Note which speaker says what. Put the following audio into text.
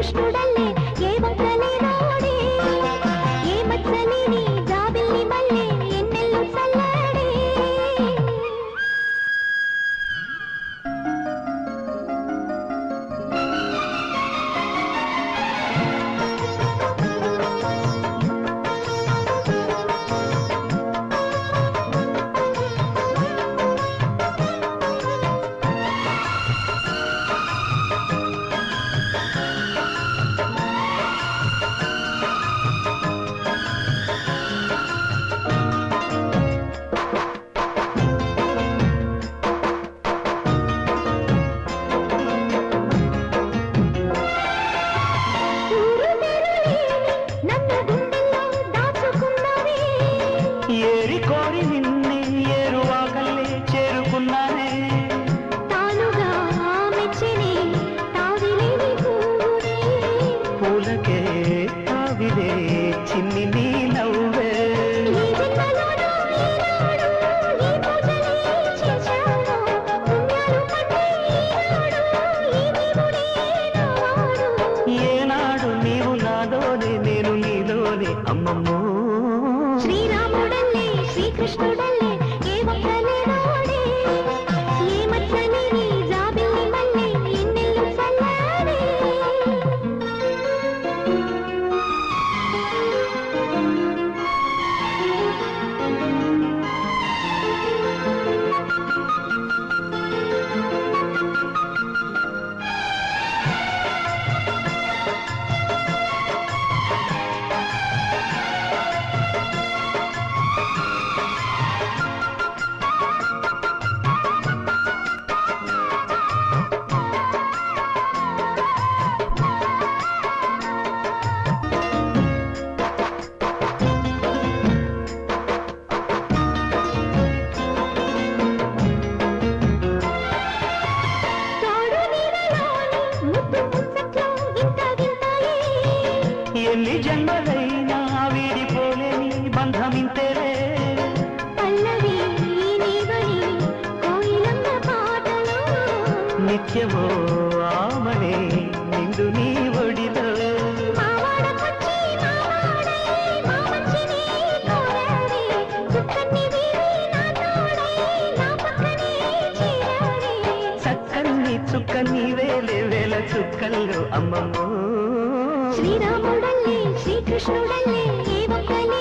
Speaker 1: శ్రీకృష్ణుడల్లే ఏ వంకలే నోడే ఏ మచ్చలేని జాబిల్లి మల్లె ఎన్నెల్లు చల్లడే
Speaker 2: ఏరి కోరి నిన్నే ఏరువాకల్లే చేరుకున్నానే
Speaker 1: తానుగా మెచ్చని తావిలేని పూనే
Speaker 2: పూలకే తావిలే చిన్ని నీ నవ్వే
Speaker 1: ఈ జన్మలోనూ ఈనాడు ఈ పూజలే చేశాను పుణ్యాలు పట్టే ఈనాడు ఈ దేవుడే నావాడు
Speaker 2: ఏనాడు నీవు నాలోనే నేను నీలోనే అమ్మమ్మో
Speaker 1: శ్రీరాముడల్లే శ్రీకృష్ణుడల్లే ఏ వంకలే నోడే ఏ మచ్చలేని జాబిల్లి మల్లె ఎన్నెల్లు చల్లడే
Speaker 2: ఎన్ని జన్మలైనా వీడిపోలేని బంధమింతేలే
Speaker 1: పల్లవి నీవని కోయిలమ్మ పాటలో
Speaker 2: నిత్యమో ఆమనే నిండు నీ ఒడిలో
Speaker 1: మావాడకొచ్చి మావాడై మా మంచిని కోరాడే చుక్కని వీరి నా తోడై నా పక్కనే చేరాడే
Speaker 2: చక్కని చుక్క నీవేలే వేల చుక్కల్లో అమ్మమ్మో
Speaker 1: శ్రీరాముడల్లే శ్రీకృష్ణుడల్లే ఏ వంకలే